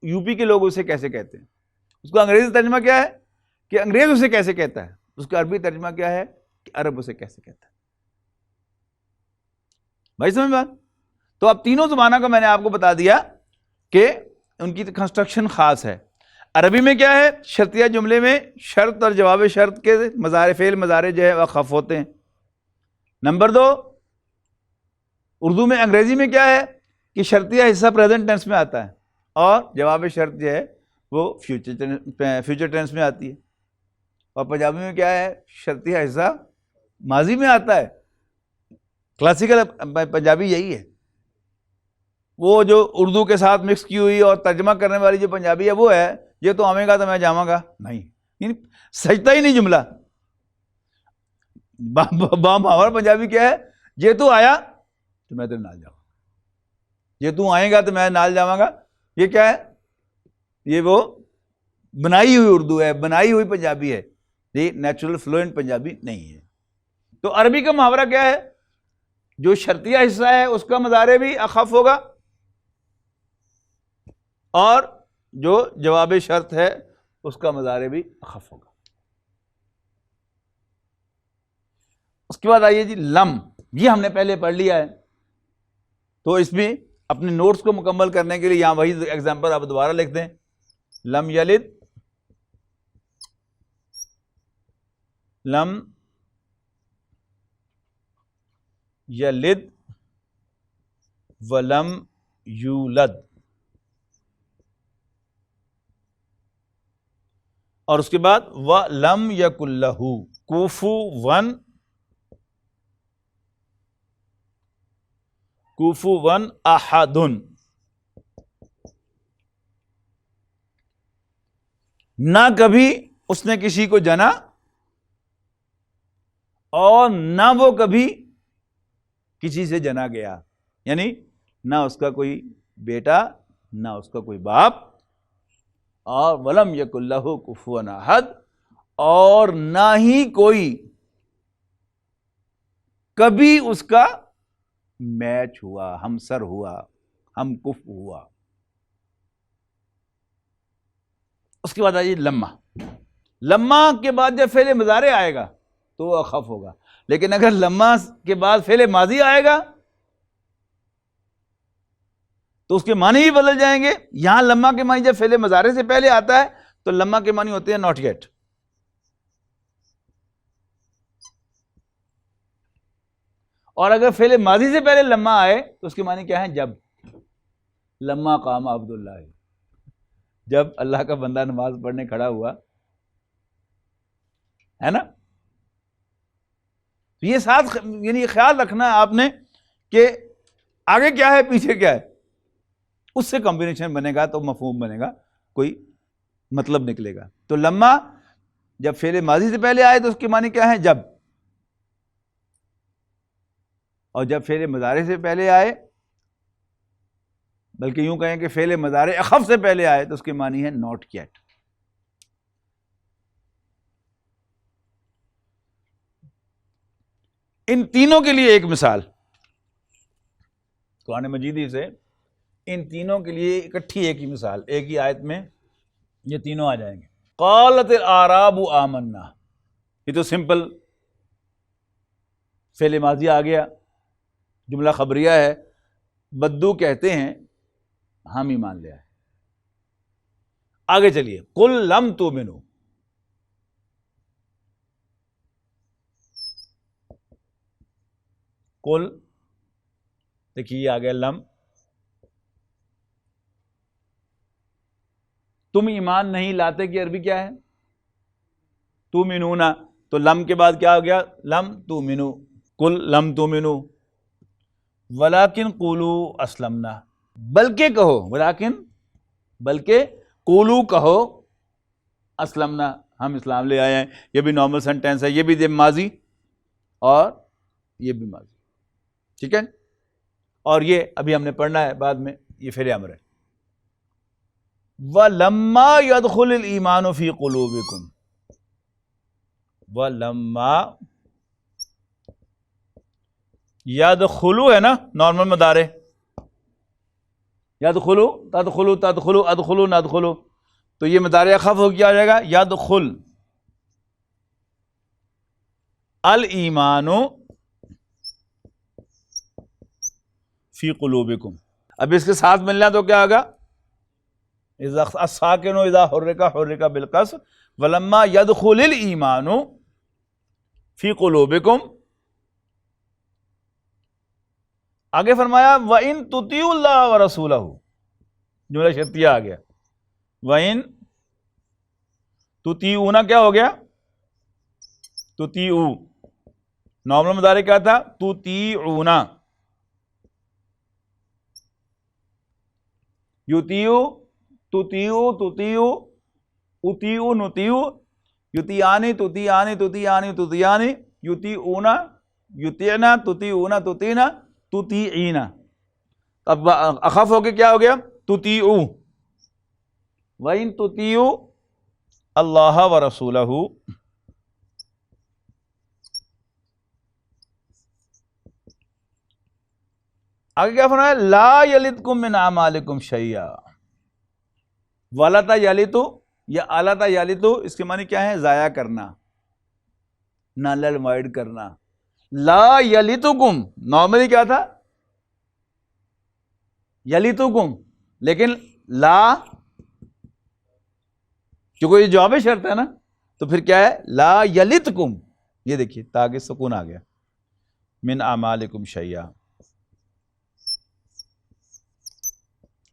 یو پی کے لوگ اسے کیسے کہتے ہیں. اس کا انگریزی ترجمہ کیا ہے کہ انگریز اسے کیسے کہتا ہے. اس کا عربی ترجمہ کیا ہے کہ عرب اسے کیسے کہتا ہے. بھائی سمجھ بات. تو اب تینوں زبانوں کا میں نے آپ کو بتا دیا کہ ان کی کنسٹرکشن خاص ہے. عربی میں کیا ہے، شرطیہ جملے میں شرط اور جواب شرط کے مضارع فعل مضارع جو ہے وہ خف ہوتے ہیں. نمبر 2، اردو میں انگریزی میں کیا ہے کہ شرطیہ حصہ پریزنٹ ٹینس میں آتا ہے اور جواب شرط جو ہے وہ فیوچر ٹینس میں آتی ہے. اور پنجابی میں کیا ہے، شرطیہ حصہ ماضی میں آتا ہے. کلاسیکل پنجابی یہی ہے. وہ جو اردو کے ساتھ مکس کی ہوئی اور ترجمہ کرنے والی جو پنجابی ہے وہ ہے یہ تو آویں گا تو میں جاواں گا، نہیں، یعنی سجتا ہی نہیں جملہ. محاور پنجابی کیا ہے، یہ تو آیا تو میں تیرے نال جاواں، یہ تو آئے گا تو میں نال جاواں گا. یہ کیا ہے، یہ وہ بنائی ہوئی اردو ہے، بنائی ہوئی پنجابی ہے، یہ نیچرل فلوئنٹ پنجابی نہیں ہے. تو عربی کا محاورہ کیا ہے، جو شرطیہ حصہ ہے اس کا مضارع بھی اخف ہوگا اور جو جواب شرط ہے اس کا مضارع بھی اخف ہوگا. اس کے بعد آئیے جی لم. یہ ہم نے پہلے پڑھ لیا ہے، تو اس میں اپنے نوٹس کو مکمل کرنے کے لیے یہاں وہی ایگزامپل آپ دوبارہ لکھ دیں. لم یلد، لم یلد ولم یولد. اور اس کے بعد وَلَمْ يَكُنْ لَهُ كُفُوًا أَحَدٌ. نہ کبھی اس نے کسی کو جنا اور نہ وہ کبھی کسی سے جنا گیا، یعنی نہ اس کا کوئی بیٹا نہ اس کا کوئی باپ، اور وَلَمْ يَكُنْ لَهُ كُفُوًا أَحَدٌ، اور نہ ہی کوئی کبھی اس کا میچ ہوا، ہمسر ہوا، ہم کف ہوا. اس کے بعد آئیے لما. لما کے بعد جب فعل مضارع آئے گا تو وہ اخف ہوگا، لیکن اگر لما کے بعد فعل ماضی آئے گا تو اس کے معنی بھی بدل جائیں گے. یہاں لما کے معنی جب فعل مضارع سے پہلے آتا ہے تو لما کے معنی ہوتے ہیں ناٹ یٹ. اور اگر فعل ماضی سے پہلے لما آئے تو اس کے معنی کیا ہے، جب. لما قام عبداللہ، جب اللہ کا بندہ نماز پڑھنے کھڑا ہوا، ہے نا. یہ ساتھ یعنی خیال رکھنا ہے آپ نے کہ آگے کیا ہے پیچھے کیا ہے، اس سے کمبینیشن بنے گا تو مفہوم بنے گا، کوئی مطلب نکلے گا. تو لما جب فعل ماضی سے پہلے آئے تو اس کے معنی کیا ہے، جب. اور جب فعل مضارع سے پہلے آئے، بلکہ یوں کہیں کہ فعل مضارع اخف سے پہلے آئے تو اس کے معنی ہے ناٹ یٹ. ان تینوں کے لیے ایک مثال قرآن مجیدی سے، ان تینوں کے لیے اکٹھی ایک ہی مثال، ایک ہی آیت میں یہ تینوں آ جائیں گے. قالت الاعراب آمنا، یہ تو سمپل فعل ماضی آ گیا، جملہ خبریہ ہے. بدو کہتے ہیں ہم ایمان لے آئے. آگے چلیے، قل لم تؤمنوا، قل دیکھیے یہ آ گیا لم. تم ایمان نہیں لاتے کی عربی کیا ہے؟ تؤمنون. تو لم کے بعد کیا ہو گیا؟ لم تؤمنوا. قل لم تؤمنوا ولکن قولوا اسلمنا، بلکہ کہو، ولکن بلکہ، قولوا کہو، اسلمنا ہم اسلام لے آئے ہیں. یہ بھی نارمل سینٹینس ہے، یہ بھی ماضی اور یہ بھی ماضی. ٹھیک ہے، اور یہ ابھی ہم نے پڑھنا ہے بعد میں، یہ فعل امر ہے. وَلَمَّا يَدْخُلِ الْإِيمَانُ فِي قُلُوبِكُمْ، وَلَمَّا يَدْخُلُ ہے نا نارمل مضارع، يَدْخُلُ تَدْخُلُ تَدْخُلُ أَدْخُلُ نَدْخُلُ، تو یہ مضارع خف ہو کیا جائے گا؟ يَدْخُلْ الْإِيمَانُ فی قلوبکم. اب اس کے ساتھ ملنا تو کیا ہوگا؟ الساکن اذا حرک حرک بالکسر ولما يدخل الایمان فی قلوبکم. آگے فرمایا وَإِن تُطِيعُوا اللَّهَ وَرَسُولَهُ، جملہ شرطیہ آ گیا. وَإِن تُطِيعُونَ کیا ہو گیا؟ تُطِيعُوا. نارمل مضارع کیا تھا؟ تُطِيعُونَ. یطیعو، تطیعو، تطیعو، اطیعو، نطیعو، یطیعانی، تطیعانی، تطیعانی، تطیعانی، یطیعون، یطیعنا، تطیعون، تطیعنا، تطیعینا. اب اخف ہو کے کیا ہو گیا؟ تطیعو. وَإِن تُطِيعُوا اللَّهَ وَرَسُولَهُ. آگے کیا فرمایا؟ لا یلدکم من اعمالکم شیئا. ولتا یلتو یا التا یلتو، اس کے معنی کیا ہے؟ ضائع کرنا، نل وائڈ کرنا. لا یلتکم نارملی کیا تھا؟ یلتکم، لیکن لا کیونکہ یہ جواب شرط ہے نا، تو پھر کیا ہے؟ لا یلتکم. یہ دیکھیے تاکہ سکون آ گیا. من اعمالکم شیئا.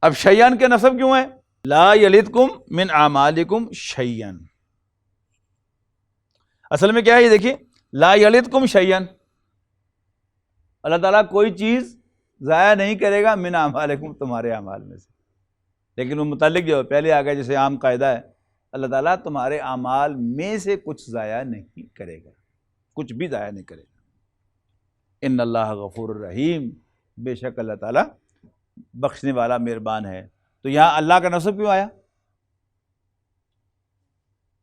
اب شیئن کے نصب کیوں ہے؟ لا یلدکم من اعمالکم شیئن. اصل میں کیا ہے یہ دیکھیے، لا یلدکم شیئن، اللہ تعالیٰ کوئی چیز ضائع نہیں کرے گا من اعمالکم، تمہارے اعمال میں سے. لیکن وہ متعلق جو پہلے آ گیا جیسے عام قاعدہ ہے، اللہ تعالیٰ تمہارے اعمال میں سے کچھ ضائع نہیں کرے گا، کچھ بھی ضائع نہیں کرے گا. ان اللہ غفور الرحیم، بے شک اللہ تعالیٰ بخشنے والا مہربان ہے. تو یہاں اللہ کا نصب کیوں آیا؟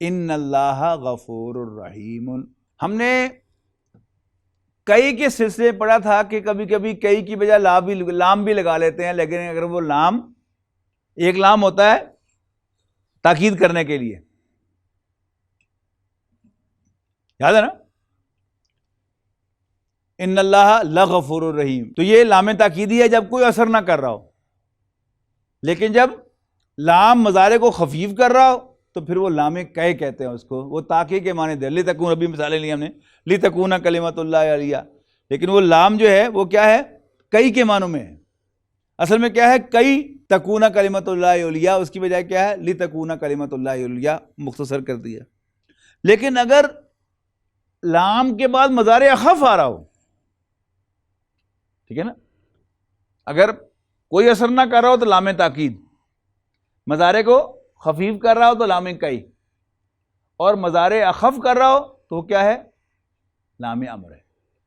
ان اللہ غفور الرحیم. ہم نے کئی کے سلسلے پڑھا تھا کہ کبھی کبھی کئی کی بجائے لام بھی لگا لیتے ہیں، لیکن اگر وہ لام ایک لام ہوتا ہے تاکید کرنے کے لیے، یاد ہے نا؟ ان اللہ لغفور الرحیم، تو یہ لام تاکیدی ہے جب کوئی اثر نہ کر رہا ہو. لیکن جب لام مضارع کو خفیف کر رہا ہو تو پھر وہ لام کئے کہتے ہیں اس کو، وہ تاکید کے معنی دے. لتکون، ابھی مثالیں لی ہم نے، لتکون کلمۃ اللہ علیہ، لیکن وہ لام جو ہے وہ کیا ہے؟ کئی کے معنوں میں ہے. اصل میں کیا ہے؟ کئی تکون کلمۃ اللہ علیہ، اس کی بجائے کیا ہے؟ لتکون کلمۃ اللہ علیہ، مختصر کر دیا. لیکن اگر لام کے بعد مضارع اخف آ رہا ہو، ٹھیک ہے نا، اگر کوئی اثر نہ کر رہا ہو تو لام تاکید، مضارع کو خفیف کر رہا ہو تو لام کئی، اور مضارع اخف کر رہا ہو تو کیا ہے؟ لام امر ہے.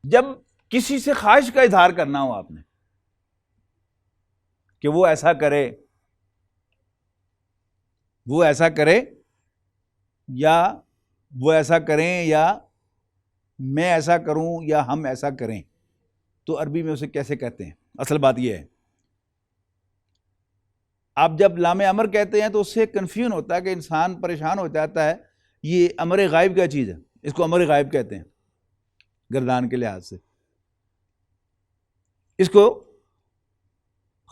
جب کسی سے خواہش کا اظہار کرنا ہو آپ نے کہ وہ ایسا کرے، وہ ایسا کرے، یا وہ ایسا کریں، یا میں ایسا کروں، یا ہم ایسا کریں، تو عربی میں اسے کیسے کہتے ہیں؟ اصل بات یہ ہے، آپ جب لام امر کہتے ہیں تو اس سے کنفیوژن ہوتا ہے کہ انسان پریشان ہو جاتا ہے، یہ امر غائب کیا چیز ہے؟ اس کو امر غائب کہتے ہیں گردان کے لحاظ سے. اس کو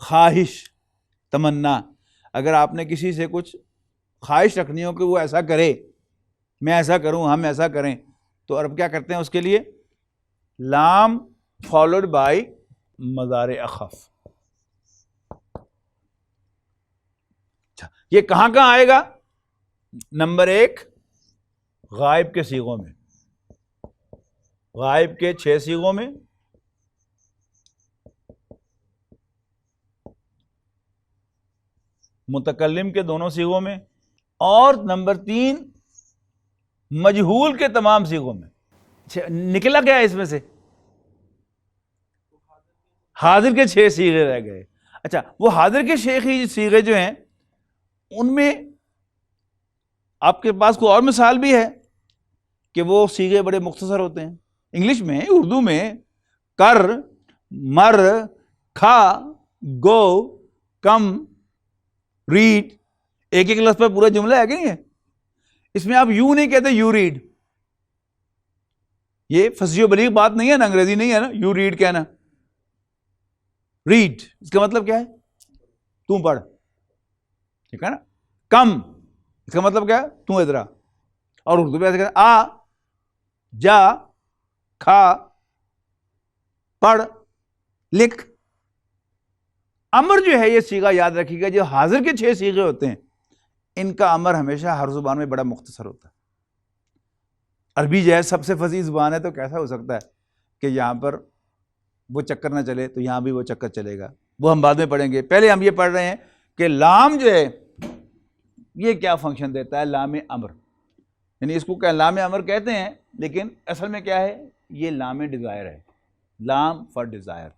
خواہش، تمنا. اگر آپ نے کسی سے کچھ خواہش رکھنی ہو کہ وہ ایسا کرے، میں ایسا کروں، ہم ایسا کریں، تو عرب کیا کرتے ہیں اس کے لیے؟ لام فالوڈ بائی مضارع اخف. یہ کہاں کہاں آئے گا؟ نمبر 1 غائب کے صیغوں میں، غائب کے 6 صیغوں میں، متکلم کے دونوں صیغوں میں، اور نمبر 3 مجہول کے تمام صیغوں میں. نکلا کیا ہے اس میں سے؟ حاضر کے 6 صیغے رہ گئے. اچھا، وہ حاضر کے 6 صیغے جو ہیں ان میں آپ کے پاس کوئی اور مثال بھی ہے کہ وہ صیغے بڑے مختصر ہوتے ہیں؟ انگلش میں، اردو میں کر، مر، کھا، گو، کم، ریڈ، ایک ایک لفظ پہ پورا جملہ ہے کہ نہیں ہے؟ اس میں آپ یو نہیں کہتے، یو ریڈ. یہ فصیح و بلیغ بات نہیں ہے نا، انگریزی نہیں ہے نا یو ریڈ کہنا. ریڈ اس کا مطلب کیا ہے؟ تم پڑھ. ٹھیک ہے نا. کم اس کا مطلب کیا ہے؟ تم ادھر آ. اور اردو میں ایسے کہتے آ، جا، کھا، پڑھ، لکھ. امر جو ہے، یہ صیغہ یاد رکھیے گا، جو حاضر کے 6 صیغے ہوتے ہیں ان کا امر ہمیشہ ہر زبان میں بڑا مختصر ہوتا ہے. عربی جو ہے سب سے فصیح زبان ہے، تو کیسا ہو سکتا ہے کہ یہاں پر وہ چکر نہ چلے تو یہاں بھی وہ چکر چلے گا؟ وہ ہم بعد میں پڑھیں گے. پہلے ہم یہ پڑھ رہے ہیں کہ لام جو ہے یہ کیا فنکشن دیتا ہے. لام امر، یعنی اس کو کیا لام امر کہتے ہیں، لیکن اصل میں کیا ہے؟ یہ لام ڈیزائر ہے. لام فار ڈیزائر.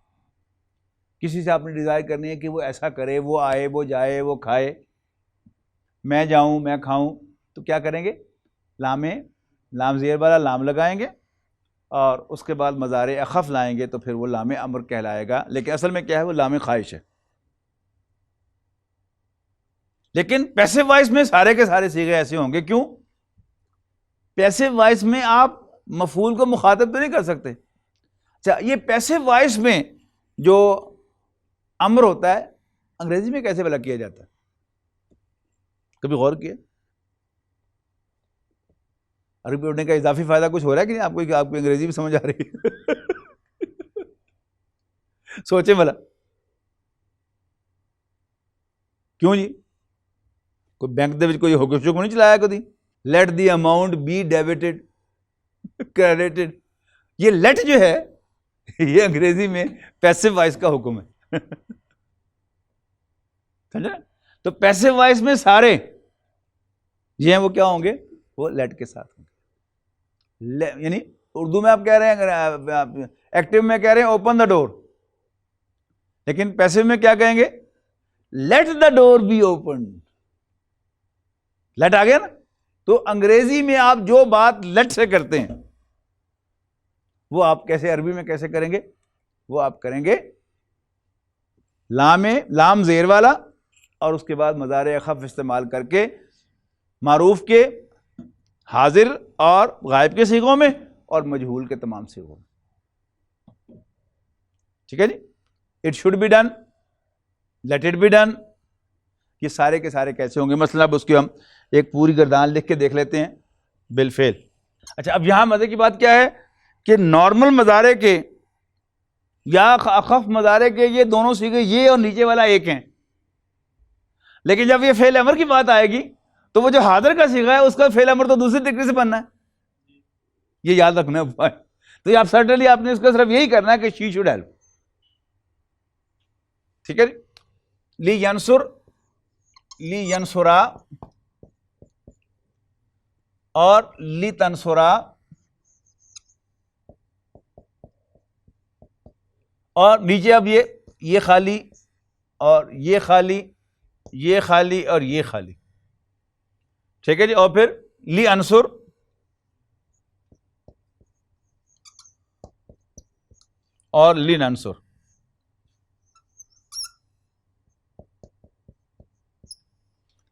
کسی سے آپ نے ڈیزائر کرنی ہے کہ وہ ایسا کرے، وہ آئے، وہ جائے، وہ کھائے. میں جاؤں، میں کھاؤں، تو کیا کریں گے؟ لام زیر والا لام لگائیں گے اور اس کے بعد مضارع اخف لائیں گے، تو پھر وہ لام امر کہلائے گا. لیکن اصل میں کیا ہے؟ وہ لام خواہش ہے. لیکن پیسو وائس میں سارے کے سارے صیغے ایسے ہوں گے. کیوں؟ پیسو وائس میں آپ مفعول کو مخاطب تو نہیں کر سکتے. اچھا، یہ پیسو وائس میں جو امر ہوتا ہے انگریزی میں کیسے بھلا کیا جاتا ہے؟ کبھی غور کیا؟ عربی پڑھنے کا اضافی فائدہ کچھ ہو رہا ہے کہ نہیں آپ کو، کہ آپ کو انگریزی بھی سمجھ آ رہی ہے؟ سوچیں بھلا. کیوں جی؟ کوئی بینک دے وچ کوئی حکم نہیں چلایا کبھی؟ Let the amount be debited credited. یہ لیٹ جو ہے یہ انگریزی میں پیسو وائس کا حکم ہے. سمجھا؟ تو پیسو وائس میں سارے یہ ہیں وہ کیا ہوں گے؟ وہ لیٹ کے ساتھ ہوں گے. یعنی اردو میں آپ کہہ رہے ہیں، ایکٹیو میں کہہ رہے ہیں اوپن دا ڈور، لیکن پیسو میں کیا کہیں گے؟ Let the door be open. Late آ گیا نا. تو انگریزی میں آپ جو بات لیٹ سے کرتے ہیں وہ آپ کیسے عربی میں کیسے کریں گے؟ وہ آپ کریں گے لام زیر والا اور اس کے بعد مضارع اخف استعمال کر کے معروف کے، حاضر اور غائب کے صیغوں میں، اور مجہول کے تمام صیغوں میں. ٹھیک ہے جی. It should be done, let it be done. یہ سارے کے سارے کیسے ہوں گے؟ مثلا اب اس کی ہم ایک پوری گردان لکھ کے دیکھ لیتے ہیں بالفعل. اچھا، اب یہاں مزے کی بات کیا ہے کہ نارمل مضارع کے یا اخف مضارع کے یہ دونوں صیغے، یہ اور نیچے والا ایک ہیں. لیکن جب یہ فعل امر کی بات آئے گی تو وہ جو حاضر کا صیغہ ہے اس کا فعل امر تو دوسری طریقے سے بننا ہے. یہ یاد رکھنا ہے. تو یہ آپ سرٹنلی آپ نے اس کا صرف یہی کرنا ہے کہ شی شوڈ ہیلپ. ٹھیک ہے. لی ینصر، لی ینصرا اور لی تنصرا، اور نیچے اب یہ خالی اور یہ خالی، یہ خالی اور یہ خالی. ٹھیک ہے جی. اور پھر لی انصر اور لی ننصر.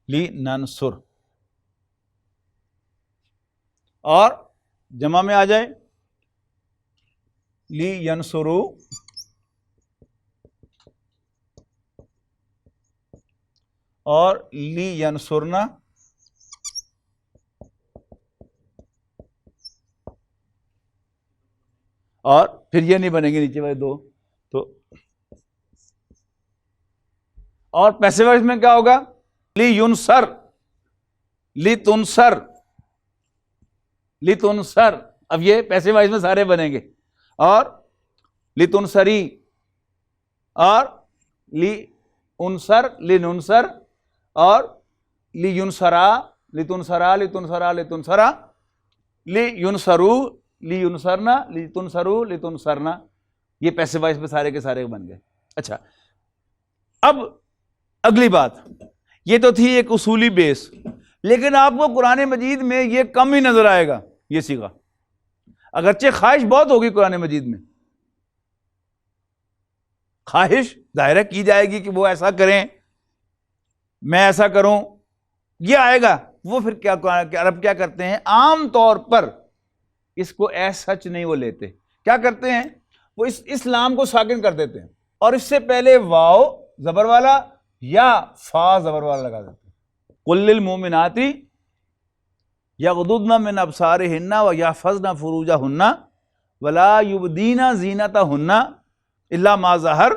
لی ننصر اور جمع میں آ جائے لی ینصرو اور لی ینصرنا، اور پھر یہ نہیں بنے گی نیچے والے دو تو، اور پیسو وائس میں کیا ہوگا؟ لی ینصر، لی تنصر، لی تنصر. اب یہ پیسو وائس میں سارے بنیں گے. اور لی تنصری، اور لی انصر، لی ننصر، اور لی ینصرا، لی تنصرا، لی تنصرا، لی تنصرا، لی ینصرو، لی ینصرنا، لی تنصرو، لی تنصرنا. یہ پیسو وائس میں سارے کے سارے بن گئے. اچھا، اب اگلی بات، یہ تو تھی ایک اصولی بیس، لیکن آپ کو قرآن مجید میں یہ کم ہی نظر آئے گا یہ صیغہ، اگرچہ خواہش بہت ہوگی قرآن مجید میں، خواہش ظاہر کی جائے گی کہ وہ ایسا کریں، میں ایسا کروں، یہ آئے گا. وہ پھر کیا عرب کیا کرتے ہیں، عام طور پر اس کو ایس سچ نہیں وہ لیتے، کیا کرتے ہیں وہ اس لام کو ساکن کر دیتے ہیں، اور اس سے پہلے واو زبر والا یا فا زبر والا لگا دیتے ہیں. قل للمؤمنات یغضضن من ابصارهن ویحفظن فروجهن ولا یبدین زینتهن الا ما ظہر،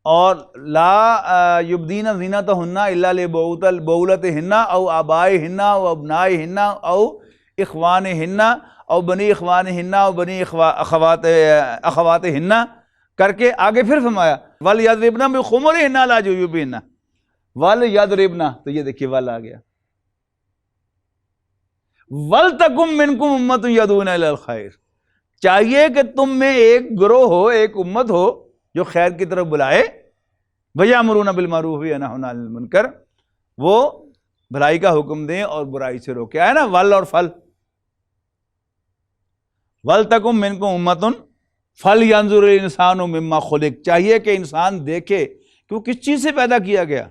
اور لا یبدین زینتهن الا لبعولتهن او آبائهن او ابنائهن او اخوانهن او بنی اخوانهن او بنی اخواتهن کر کے آگے پھر فرمایا وَلْيَضْرِبْنَ بِخُمُرِهِنَّ عَلَىٰ جُيُوبِهِنَّ، وَلْيَضْرِبْنَ، تو یہ دیکھیے ول آ گیا. وَلْتَكُن مِّنكُمْ أُمَّةٌ يَدْعُونَ إِلَى الْخَيْرِ، چاہیے کہ تم میں ایک گروہ ہو، ایک امت ہو جو خیر کی طرف بلائے. وَيَأْمُرُونَ بِالْمَعْرُوفِ وَيَنْهَوْنَ عَنِ الْمُنكَرِ، وہ بھلائی کا حکم دیں اور برائی سے روکے. آیا نا ول اور فل. وَلْتَكُن مِّنكُمْ أُمَّةٌ فَلْيَنظُرِ الْإِنسَانُ مِمَّا خُلِقَ، چاہیے کہ انسان دیکھے کہ وہ کس چیز سے پیدا کیا گیا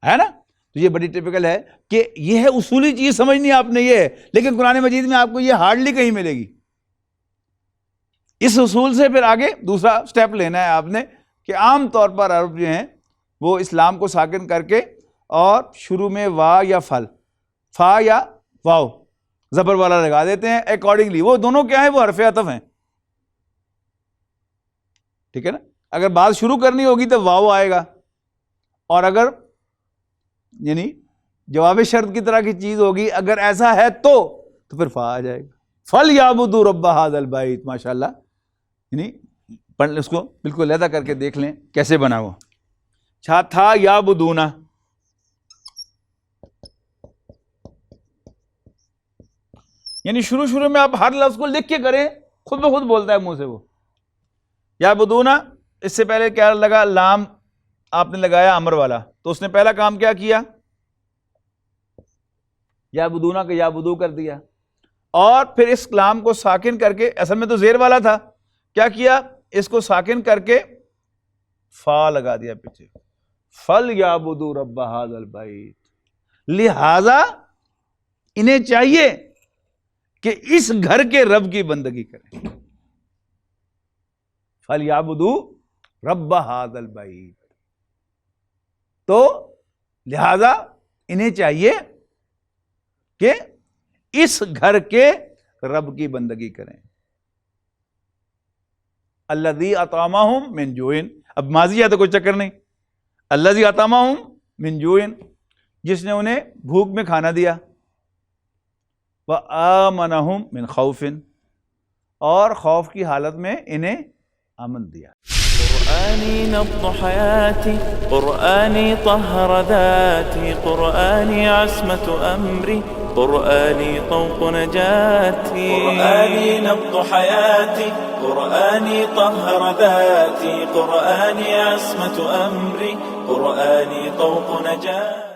ہے نا. تو یہ بڑی ٹپیکل ہے کہ یہ ہے اصولی چیز سمجھنی آپ نے، یہ ہے، لیکن قرآن مجید میں آپ کو یہ ہارڈلی کہیں ملے گی. اس اصول سے پھر آگے دوسرا سٹیپ لینا ہے آپ نے کہ عام طور پر عرب جو ہیں وہ اسلام کو ساکن کر کے اور شروع میں وا یا فل، فا یا واو زبر والا لگا دیتے ہیں اکارڈنگلی. وہ دونوں کیا ہیں؟ وہ حرف عطف ہیں، ٹھیک ہے نا. اگر بات شروع کرنی ہوگی تو واو آئے گا، اور اگر یعنی جواب شرط کی طرح کی چیز ہوگی اگر ایسا ہے تو پھر فا آ جائے گا. فَلْيَعْبُدُوا رَبَّ هَذَا الْبَيْتِ، ماشاء اللہ، یعنی پڑھ اس کو بالکل علیحدہ کر کے دیکھ لیں کیسے بنا ہوا. چھا تھا یعبدون، یعنی شروع میں آپ ہر لفظ کو لکھ کے کریں، خود بخود بولتا ہے منہ سے وہ. یعبدون، اس سے پہلے کیا لگا؟ لام آپ نے لگایا امر والا، تو اس نے پہلا کام کیا کیا؟ یعبدون کا یعبدو کر دیا، اور پھر اس لام کو ساکن کر کے، اصل میں تو زیر والا تھا، کیا کیا؟ اس کو ساکن کر کے فا لگا دیا پیچھے. فَلْيَعْبُدُوا رَبَّ هَذَا الْبَيْتِ، لہذا انہیں چاہیے کہ اس گھر کے رب کی بندگی کریں. فَلْيَعْبُدُوا رَبَّ هَذَا الْبَيْتِ، تو لہذا انہیں چاہیے کہ اس گھر کے رب کی بندگی کریں. الذی اطعمہم من جوع، اب ماضی ہے تو کوئی چکر نہیں. الذی اطعمہم من جوع، جس نے انہیں بھوک میں کھانا دیا. وآمنہم من خوف، اور خوف کی حالت میں انہیں امن دیا. قرآني نبض حياتي، قرآني طهر ذاتي، قرآني عصمة أمري، قرآني طوق نجاتي. قرآني نبض حياتي، قرآني طهر ذاتي، قرآني عصمة أمري، قرآني طوق نجاتي.